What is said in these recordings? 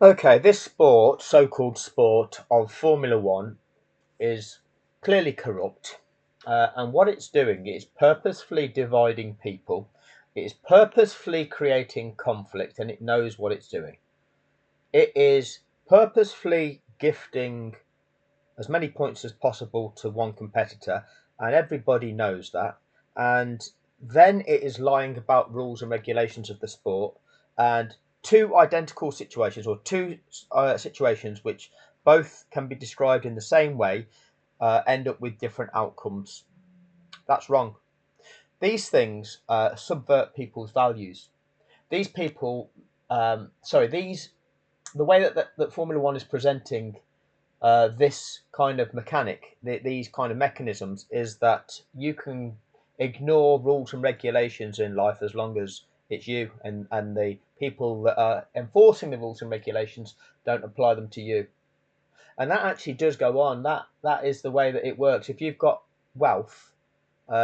Okay, this sport, so-called sport of Formula One, is clearly corrupt. And what it's doing is purposefully dividing people. It is purposefully creating conflict, and it knows what it's doing. It is purposefully gifting as many points as possible to one competitor, and everybody knows that. And then it is lying about rules and regulations of the sport, and two identical situations, or two situations which both can be described in the same way, end up with different outcomes. That's wrong. These things subvert people's values. These people, these the way that Formula One is presenting this kind of mechanic, these kind of mechanisms, is that you can ignore rules and regulations in life as long as it's you and the people that are enforcing the rules and regulations don't apply them to you. And that actually does go on. That is the way that it works. If you've got wealth,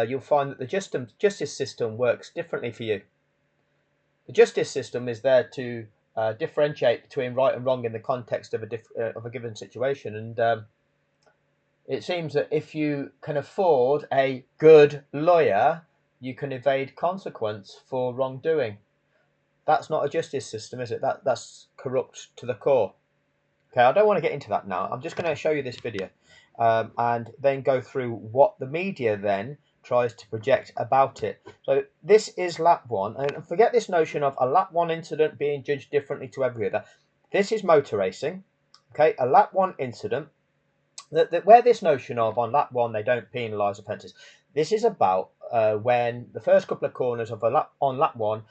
you'll find that the justice system works differently for you. The justice system is there to differentiate between right and wrong in the context of a given situation, and it seems that if you can afford a good lawyer, you can evade consequence for wrongdoing. That's not a justice system, is it? That's corrupt to the core. Okay, I don't want to get into that now. I'm just going to show you this video, and then go through what the media then tries to project about it. So this is lap one, and forget this notion of a lap one incident being judged differently to every other. This is motor racing. Okay, a lap one incident. Where this notion of on lap one they don't penalise offences. This is about when the first couple of corners of on lap one,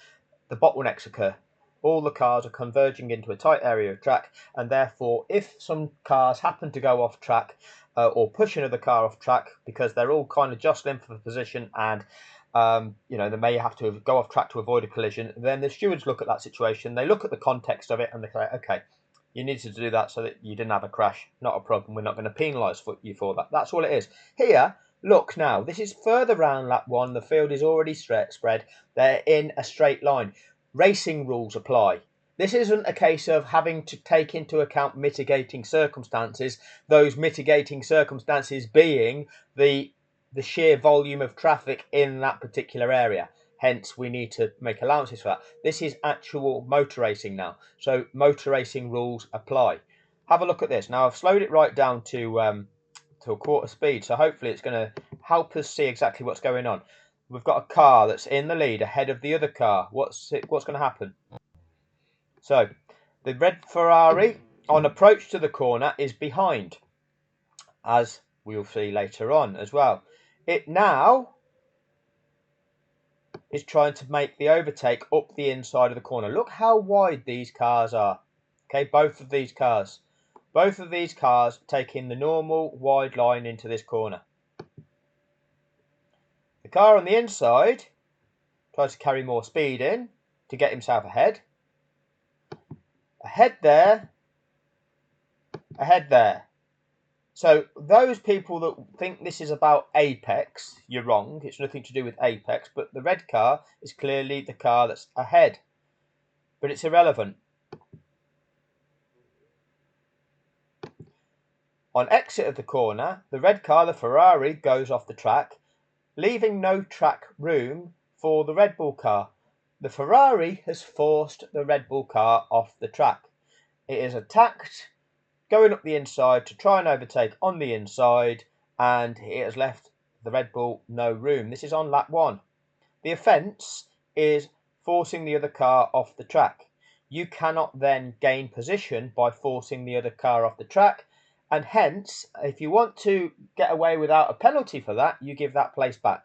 the bottlenecks occur. All the cars are converging into a tight area of track, and therefore, if some cars happen to go off track or push another car off track because they're all kind of jostling for the position, and they may have to go off track to avoid a collision, then the stewards look at that situation, they look at the context of it, and they say, okay, you needed to do that so that you didn't have a crash. Not a problem. We're not going to penalise you for that. That's all it is. Here, look now. This is further round lap one. The field is already spread. They're in a straight line. Racing rules apply. This isn't a case of having to take into account mitigating circumstances. Those mitigating circumstances being the sheer volume of traffic in that particular area. Hence, we need to make allowances for that. This is actual motor racing now. So motor racing rules apply. Have a look at this. Now, I've slowed it right down to a quarter speed. So hopefully it's going to help us see exactly what's going on. We've got a car that's in the lead ahead of the other car. What's going to happen? So the red Ferrari on approach to the corner is behind, as we'll see later on as well. It now is trying to make the overtake up the inside of the corner. Look how wide these cars are. Okay, both of these cars taking the normal wide line into this corner. The car on the inside tries to carry more speed in to get himself ahead. Ahead there. Ahead there. So those people that think this is about apex, you're wrong. It's nothing to do with apex, but the red car is clearly the car that's ahead. But it's irrelevant. On exit of the corner, the red car, the Ferrari, goes off the track, leaving no track room for the Red Bull car. The Ferrari has forced the Red Bull car off the track. It is attacked, going up the inside to try and overtake on the inside, and it has left the Red Bull no room. This is on lap one. The offence is forcing the other car off the track. You cannot then gain position by forcing the other car off the track, and hence, if you want to get away without a penalty for that, you give that place back.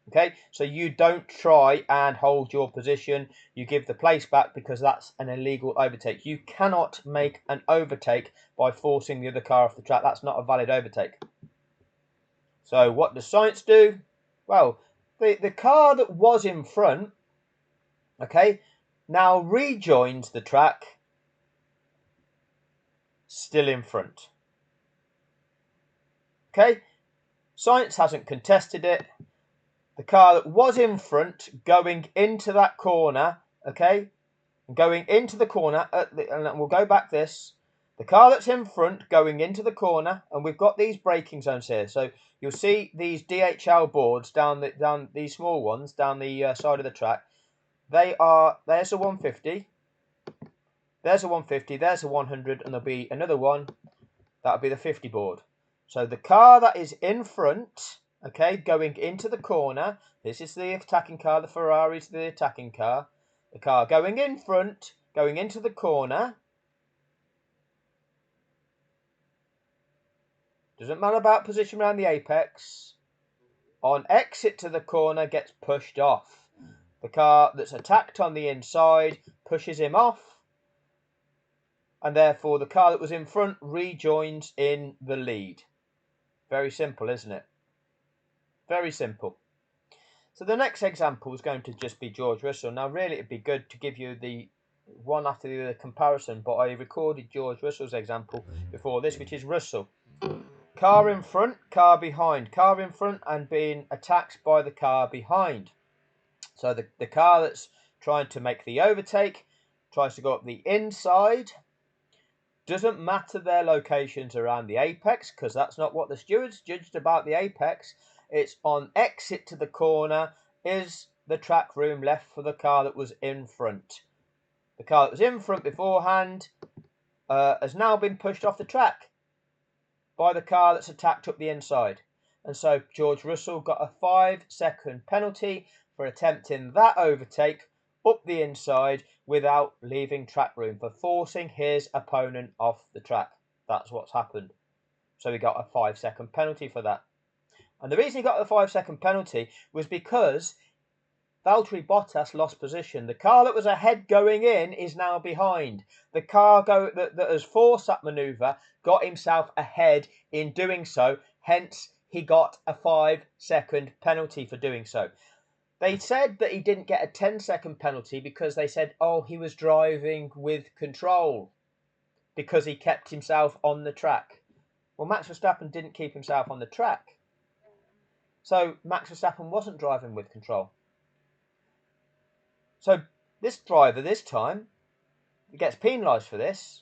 Okay, so you don't try and hold your position, you give the place back, because that's an illegal overtake. You cannot make an overtake by forcing the other car off the track. That's not a valid overtake. So what does SAINZ do? Well, the car that was in front, okay, now rejoins the track, still in front. Okay, SAINZ hasn't contested it. The car that was in front going into that corner, okay, going into the corner, and we'll go back this. The car that's in front going into the corner, and we've got these braking zones here. So you'll see these DHL boards down these small ones down the side of the track. There's a 150, there's a 150, there's a 100, and there'll be another one. That'll be the 50 board. So the car that is in front, okay, going into the corner. This is the attacking car. The Ferrari's the attacking car. The car going in front, going into the corner. Doesn't matter about position around the apex. On exit to the corner, gets pushed off. The car that's attacked on the inside pushes him off. And therefore, the car that was in front rejoins in the lead. Very simple, isn't it? Very simple. So the next example is going to just be George Russell. Now, really, it'd be good to give you the one after the other comparison, but I recorded George Russell's example before this, which is Russell. Car in front, car behind. Car in front and being attacked by the car behind. So the car that's trying to make the overtake tries to go up the inside. Doesn't matter their locations around the apex, because that's not what the stewards judged about the apex. It's on exit to the corner. Is the track room left for the car that was in front? The car that was in front beforehand has now been pushed off the track by the car that's attacked up the inside. And so George Russell got a 5-second penalty for attempting that overtake up the inside without leaving track room, for forcing his opponent off the track. That's what's happened. So he got a 5-second penalty for that. And the reason he got the 5-second penalty was because Valtteri Bottas lost position. The car that was ahead going in is now behind. The car that has forced that manoeuvre got himself ahead in doing so. Hence, he got a 5-second penalty for doing so. They said that he didn't get a 10-second penalty because they said, oh, he was driving with control because he kept himself on the track. Well, Max Verstappen didn't keep himself on the track. So Max Verstappen wasn't driving with control. So this driver this time, he gets penalised for this.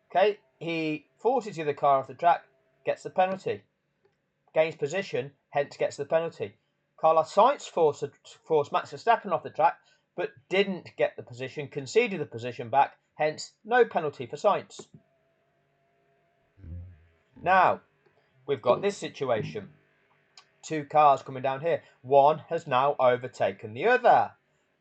Okay, he forces the other car off the track, gets the penalty. Gains position, hence gets the penalty. Carlos Sainz forced Max Verstappen off the track, but didn't get the position, conceded the position back, hence no penalty for Sainz. Now, we've got this situation. Two cars coming down here. One has now overtaken the other.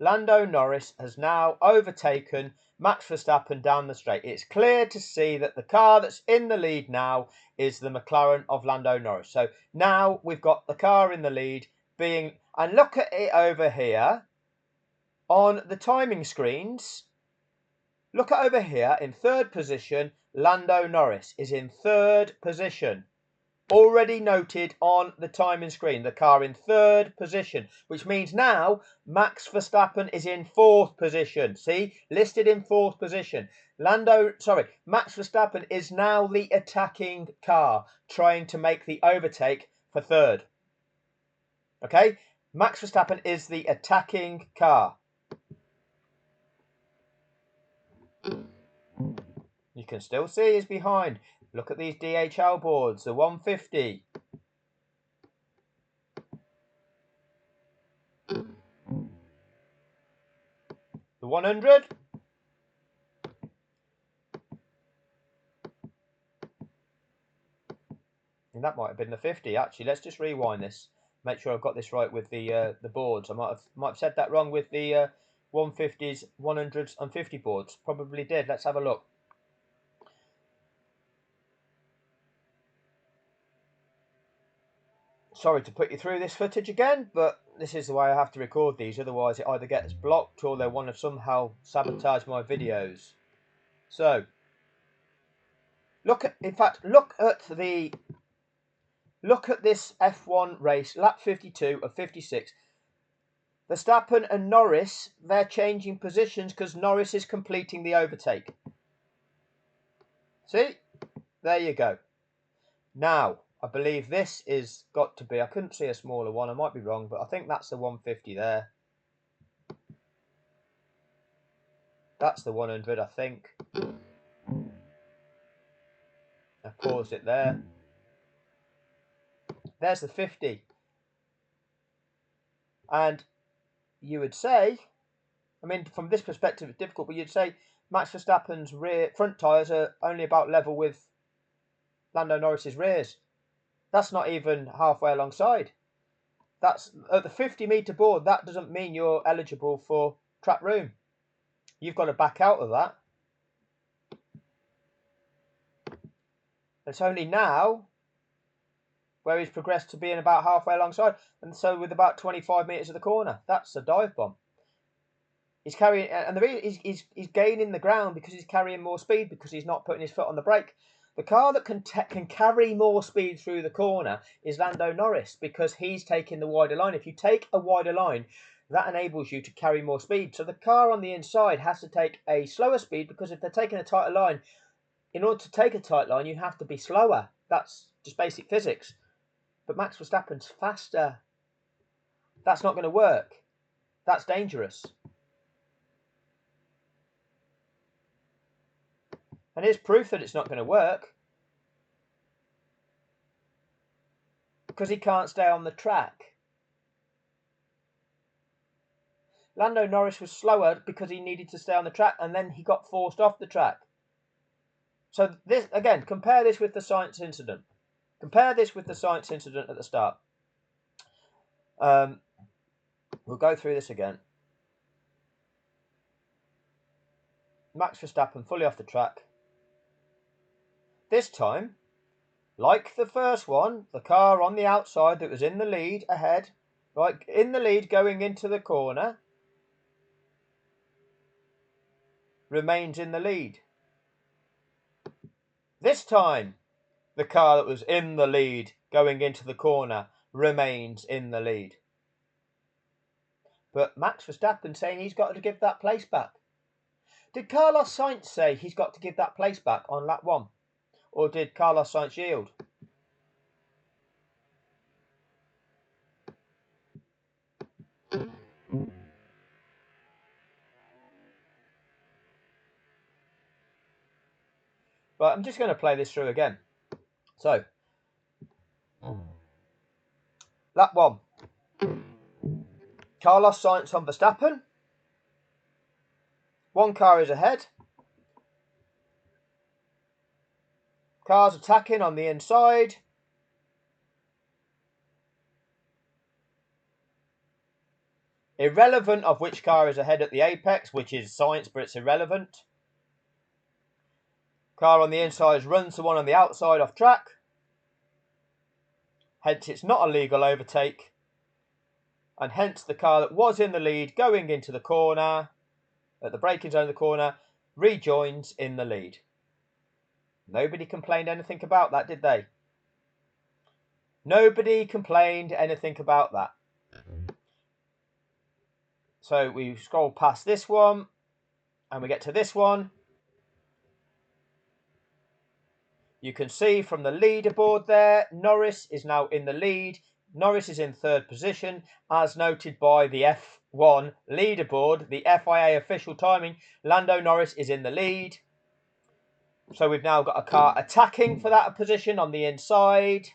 Lando Norris has now overtaken Max Verstappen down the straight. It's clear to see that the car that's in the lead now is the McLaren of Lando Norris. So now we've got the car in the lead being, and look at it over here on the timing screens. Look at over here in third position. Lando Norris is in third position. Already noted on the timing screen, the car in third position, which means now Max Verstappen is in fourth position. See, listed in fourth position. Max Verstappen is now the attacking car, trying to make the overtake for third. Okay, Max Verstappen is the attacking car. You can still see he's behind. Look at these DHL boards, the 150. The 100. And that might have been the 50, actually. Let's just rewind this. Make sure I've got this right with the boards. I might have said that wrong with the 150s, 100s and 50 boards. Probably did. Let's have a look. Sorry to put you through this footage again, but this is the way I have to record these. Otherwise, it either gets blocked or they want to somehow sabotage my videos. So, look at this F1 race, lap 52 of 56. Verstappen and Norris, they're changing positions because Norris is completing the overtake. See? There you go. Now, I believe this is got to be, I couldn't see a smaller one, I might be wrong, but I think that's the 150 there. That's the 100, I think. I paused it there. There's the 50. And you would say, I mean, from this perspective, it's difficult, but you'd say Max Verstappen's rear front tyres are only about level with Lando Norris's rears. That's not even halfway alongside. That's at the 50-metre board. That doesn't mean you're eligible for track room. You've got to back out of that. It's only now where he's progressed to being about halfway alongside, and so with about 25 metres of the corner, that's a dive bomb. He's carrying, and the reason he's gaining the ground because he's carrying more speed because he's not putting his foot on the brake. The car that can carry more speed through the corner is Lando Norris because he's taking the wider line. If you take a wider line, that enables you to carry more speed. So the car on the inside has to take a slower speed because if they're taking a tighter line, in order to take a tight line, you have to be slower. That's just basic physics. But Max Verstappen's faster. That's not going to work. That's dangerous. And here's proof that it's not going to work. Because he can't stay on the track. Lando Norris was slower because he needed to stay on the track and then he got forced off the track. So this, again, compare this with the SAINZ incident. Compare this with the SAINZ incident at the start. We'll go through this again. Max Verstappen fully off the track. This time, like the first one, the car on the outside that was in the lead ahead, right, in the lead going into the corner, remains in the lead. This time, the car that was in the lead going into the corner remains in the lead. But Max Verstappen saying he's got to give that place back. Did Carlos Sainz say he's got to give that place back on lap 1? Or did Carlos Sainz yield? But I'm just going to play this through again. So, lap 1. Carlos Sainz on Verstappen. One car is ahead. Cars attacking on the inside. Irrelevant of which car is ahead at the apex, which is Sainz, but it's irrelevant. Car on the inside runs the one on the outside off track. Hence, it's not a legal overtake. And hence, the car that was in the lead going into the corner, at the braking zone of the corner, rejoins in the lead. Nobody complained anything about that, did they? Nobody complained anything about that. So we scroll past this one and we get to this one. You can see from the leaderboard there, Norris is now in the lead. Norris is in third position, as noted by the F1 leaderboard, the FIA official timing. Lando Norris is in the lead. So we've now got a car attacking for that position on the inside.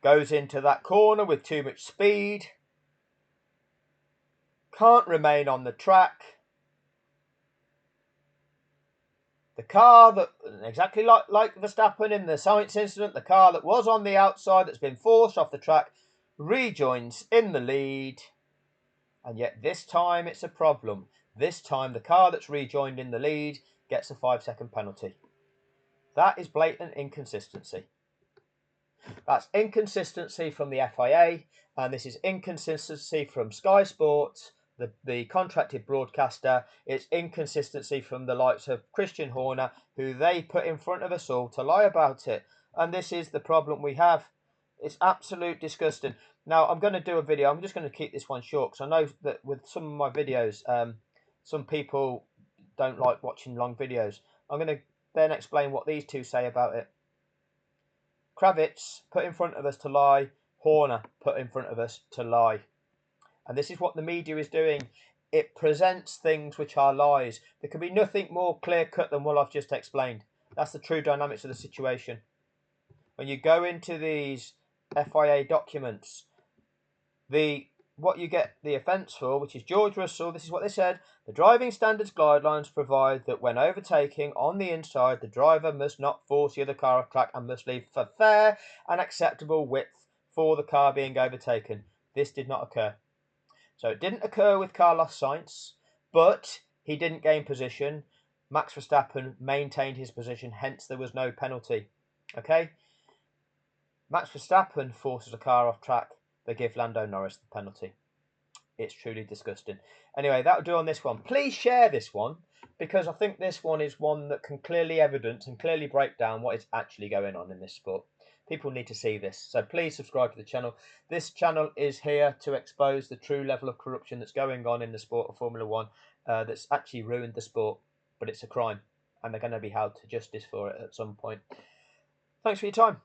Goes into that corner with too much speed. Can't remain on the track. The car that, exactly like Verstappen in the Sainz incident, the car that was on the outside that's been forced off the track rejoins in the lead. And yet this time it's a problem. This time the car that's rejoined in the lead gets a 5-second penalty. That is blatant inconsistency. That's inconsistency from the FIA, and this is inconsistency from Sky Sports, the contracted broadcaster. It's inconsistency from the likes of Christian Horner, who they put in front of us all to lie about it. And this is the problem we have. It's absolute disgusting. Now, I'm going to do a video. I'm just going to keep this one short because I know that with some of my videos, some people don't like watching long videos. I'm going to then explain what these two say about it. Kravitz put in front of us to lie. Horner put in front of us to lie. And this is what the media is doing. It presents things which are lies. There can be nothing more clear cut than what I've just explained. That's the true dynamics of the situation. When you go into these FIA documents, what you get the offence for, which is George Russell, this is what they said: the driving standards guidelines provide that when overtaking on the inside, the driver must not force the other car off track and must leave for fair and acceptable width for the car being overtaken. This did not occur. So it didn't occur with Carlos Sainz, but he didn't gain position. Max Verstappen maintained his position, hence there was no penalty. Okay? Max Verstappen forces a car off track. They give Lando Norris the penalty. It's truly disgusting. Anyway, that'll do on this one. Please share this one, because I think this one is one that can clearly evidence and clearly break down what is actually going on in this sport. People need to see this. So please subscribe to the channel. This channel is here to expose the true level of corruption that's going on in the sport of Formula One, that's actually ruined the sport. But it's a crime, and they're going to be held to justice for it at some point. Thanks for your time.